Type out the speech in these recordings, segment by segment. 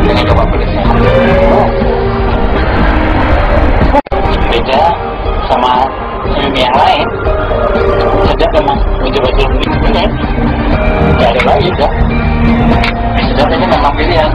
dengan Bapak Presiden. Beda sama film yang lain. Sedap memang mencoba film ini, nggak ada lagi dah. Sedap ini memang pilihan.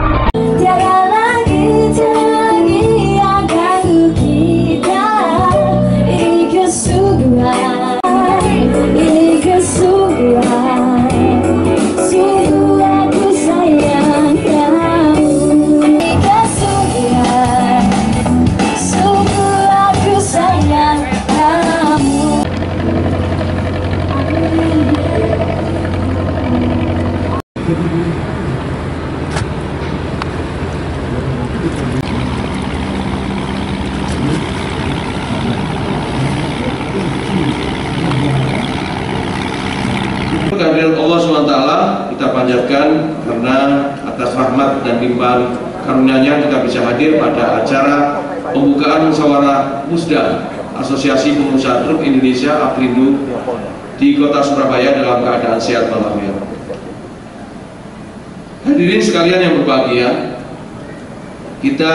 Kehadiran Allah SWT kita panjatkan karena atas rahmat dan limpahan karunia-Nya kita bisa hadir pada acara pembukaan musyawarah Musda Asosiasi Pengusaha Truk Indonesia Aprindo di Kota Surabaya dalam keadaan sehat walafiat. Hadirin sekalian yang berbahagia, kita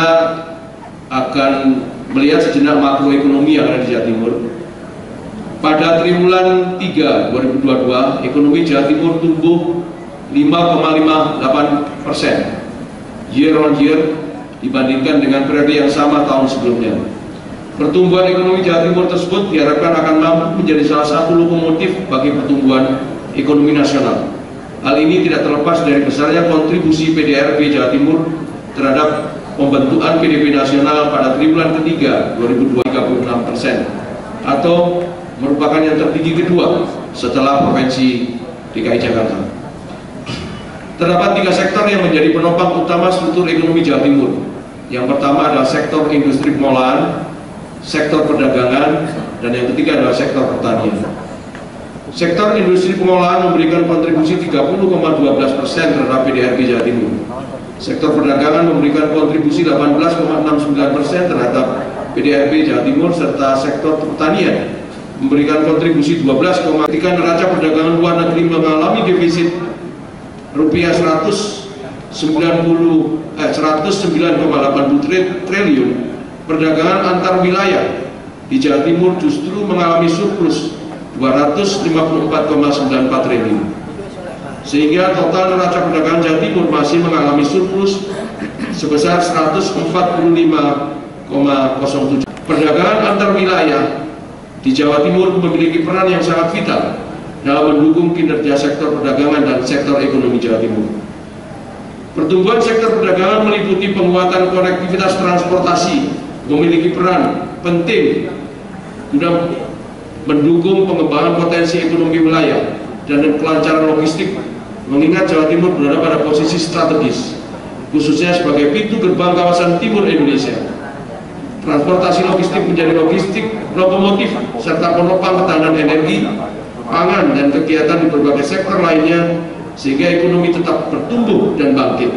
akan melihat sejenak makroekonomi yang ada di Jawa Timur. Pada triwulan 3 2022, ekonomi Jawa Timur tumbuh 5,58% year on year dibandingkan dengan periode yang sama tahun sebelumnya. Pertumbuhan ekonomi Jawa Timur tersebut diharapkan akan mampu menjadi salah satu lokomotif bagi pertumbuhan ekonomi nasional. Hal ini tidak terlepas dari besarnya kontribusi PDRB Jawa Timur terhadap pembentukan PDB nasional pada triwulan ketiga 2022 36%, atau merupakan yang tertinggi kedua setelah Provinsi DKI Jakarta. Terdapat 3 sektor yang menjadi penopang utama struktur ekonomi Jawa Timur. Yang pertama adalah sektor industri pengolahan, sektor perdagangan, dan yang ketiga adalah sektor pertanian. Sektor industri pengolahan memberikan kontribusi 30,12% terhadap PDRB Jawa Timur. Sektor perdagangan memberikan kontribusi 18,69% terhadap PDRB Jawa Timur, serta sektor pertanian memberikan kontribusi 12, ketika neraca perdagangan luar negeri mengalami defisit rupiah 109,80 triliun, perdagangan antar wilayah di Jawa Timur justru mengalami surplus 254,94 triliun, sehingga total neraca perdagangan Jawa Timur masih mengalami surplus sebesar 145,07. Perdagangan antar wilayah di Jawa Timur memiliki peran yang sangat vital dalam mendukung kinerja sektor perdagangan dan sektor ekonomi Jawa Timur. Pertumbuhan sektor perdagangan meliputi penguatan konektivitas transportasi, memiliki peran penting guna mendukung pengembangan potensi ekonomi wilayah dan kelancaran logistik, mengingat Jawa Timur berada pada posisi strategis, khususnya sebagai pintu gerbang kawasan timur Indonesia. Transportasi logistik menjadi logistik lokomotif serta penopang ketahanan energi, pangan, dan kegiatan di berbagai sektor lainnya, sehingga ekonomi tetap bertumbuh dan bangkit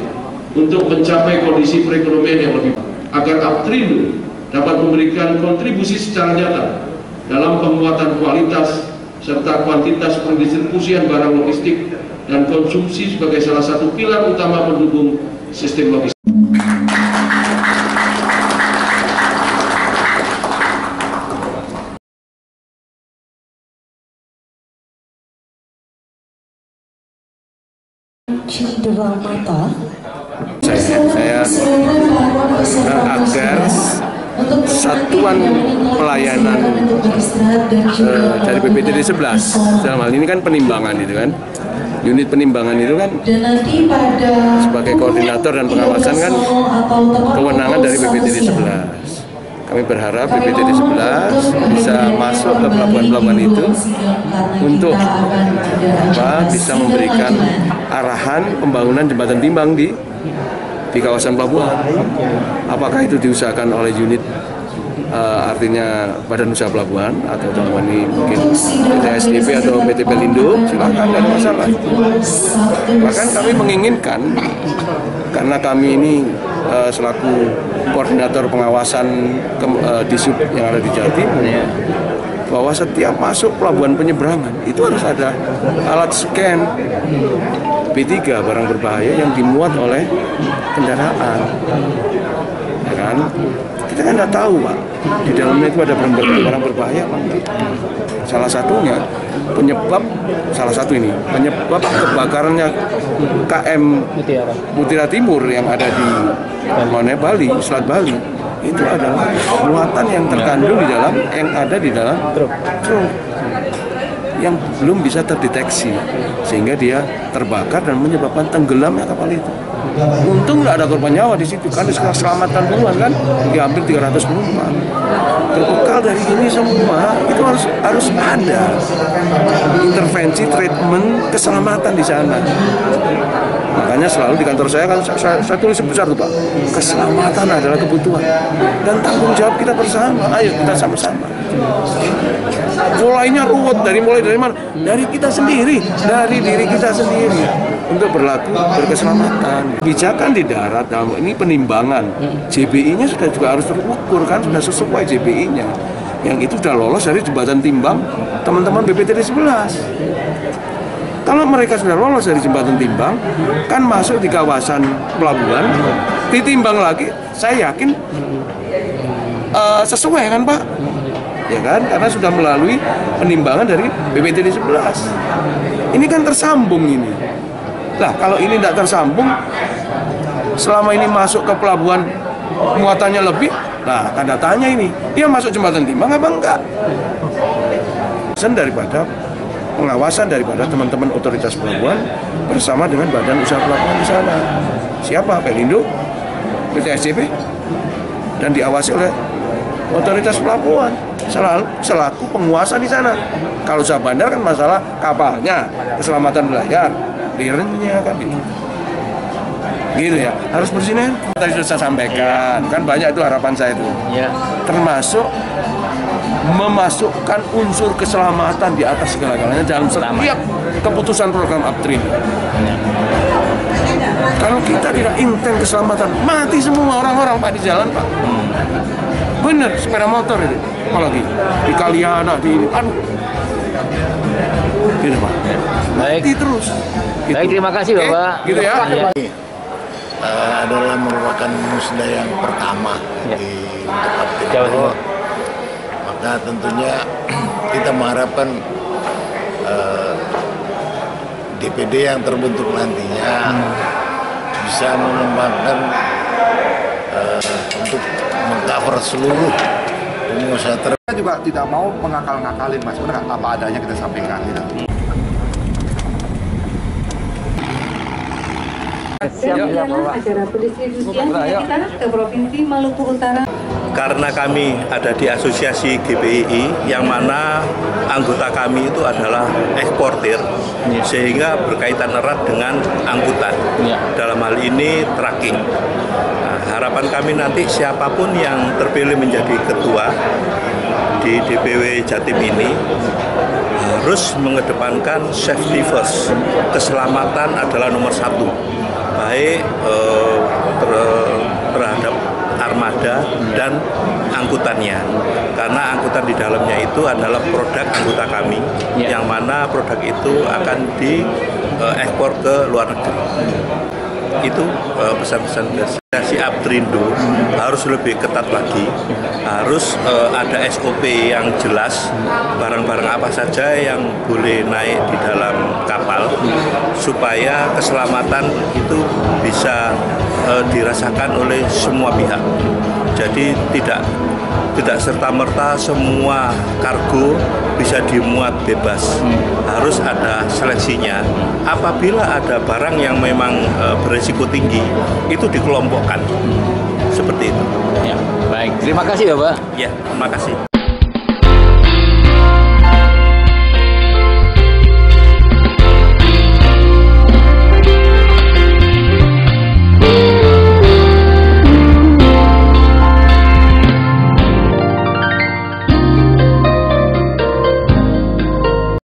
untuk mencapai kondisi perekonomian yang lebih baik, agar Aprindo dapat memberikan kontribusi secara nyata dalam penguatan kualitas serta kuantitas pendistribusian barang logistik dan konsumsi sebagai salah satu pilar utama pendukung sistem logistik. Cindera mata. Saya agar satuan pelayanan dari BPTD 11 dalam hal ini kan penimbangan itu kan, unit penimbangan itu kan sebagai koordinator dan pengawasan kan kewenangan dari BPTD 11. Kami berharap BPTD 11 bisa masuk ke pelabuhan-pelabuhan itu untuk bisa memberikan arahan pembangunan jembatan timbang di kawasan pelabuhan. Apakah itu diusahakan oleh unit artinya Badan Usaha Pelabuhan atau dalam ini mungkin PT SDP atau PT Pelindo, silakan, tidak ada masalah. Bahkan kami menginginkan, karena kami ini selaku koordinator pengawasan di sub yang ada di Jawa Timur, bahwa setiap masuk pelabuhan penyeberangan itu harus ada alat scan B3 barang berbahaya yang dimuat oleh kendaraan, ya kan? Kita kan nggak tahu Pak, di dalamnya itu ada barang berbahaya apa enggak. Salah satunya penyebab kebakarannya KM Mutiara Timur yang ada di Bali, Selat Bali, itu adalah muatan yang terkandung di dalam, yang ada di dalam truk yang belum bisa terdeteksi sehingga dia terbakar dan menyebabkan tenggelamnya kapal itu. Untung nggak ada korban nyawa di situ karena keselamatan duluan kan, ya hampir 300 penumpang. Berbekal dari ini semua itu harus ada intervensi treatment keselamatan di sana. Makanya selalu di kantor saya kan saya tulis besar tuh Pak, keselamatan adalah kebutuhan dan tanggung jawab kita bersama. Ayo kita sama-sama. Mulainya ruwet mulai dari mana? Dari kita sendiri, dari diri kita sendiri untuk berlaku berkeselamatan. Kebijakan di darat dalam ini penimbangan JBI-nya sudah juga harus terukur kan, sudah sesuai JBI-nya. Yang itu sudah lolos dari jembatan timbang teman-teman BPTD 11. Kalau mereka sudah lolos dari jembatan timbang, kan masuk di kawasan pelabuhan, ditimbang lagi, saya yakin sesuai kan Pak? Ya kan, karena sudah melalui penimbangan dari BPTD 11. Ini kan tersambung ini. Nah, kalau ini tidak tersambung, selama ini masuk ke pelabuhan muatannya lebih, nah tanda tanya ini, dia masuk jembatan timbang apa enggak? Daripada pengawasan daripada teman-teman otoritas pelabuhan bersama dengan badan usaha pelabuhan di sana. Siapa? Pelindo, PT SCP, dan diawasi oleh otoritas pelabuhan selaku penguasa di sana. Kalau usaha bandar kan masalah kapalnya, keselamatan berlayar, clearance-nya kan gitu ya, harus bersinergi. Tadi sudah saya sampaikan, kan banyak itu harapan saya itu, termasuk memasukkan unsur keselamatan di atas segala-galanya dalam setiap keputusan program Upstream. Kalau kita tidak intent keselamatan, mati semua orang-orang Pak di jalan Pak. Bener, sepeda motor itu, apalagi di Kaliana, di ini, aduh, gitu Pak. Baik. Mati terus. Gitu. Baik, terima kasih Bapak. Gitu ya. Adalah merupakan musda yang pertama di tempat Jawa Timur. Maka tentunya kita mengharapkan DPD yang terbentuk nantinya bisa mengembangkan untuk mengcover seluruh pengusaha. Kita juga tidak mau mengakal-ngakalin Mas, benar apa adanya kita sampaikan gitu. Acara pendistribusian kita ke Provinsi Maluku Utara. Karena kami ada di asosiasi GPII yang mana anggota kami itu adalah eksportir, sehingga berkaitan erat dengan angkutan, dalam hal ini trucking. Nah, harapan kami nanti siapapun yang terpilih menjadi ketua di DPW Jatim ini harus mengedepankan safety first. Keselamatan adalah nomor satu, baik terhadap armada dan angkutannya, karena angkutan di dalamnya itu adalah produk anggota kami, yang mana produk itu akan diekspor ke luar negeri. Itu pesan-pesan dari Uptrindo harus lebih ketat lagi, harus ada SOP yang jelas, barang-barang apa saja yang boleh naik di dalam kapal, supaya keselamatan itu bisa dirasakan oleh semua pihak. Jadi tidak serta-merta semua kargo bisa dimuat bebas, harus ada seleksinya. Apabila ada barang yang memang berisiko tinggi, itu dikelompokkan seperti itu. Ya, baik, terima kasih Bapak. Ya, terima kasih.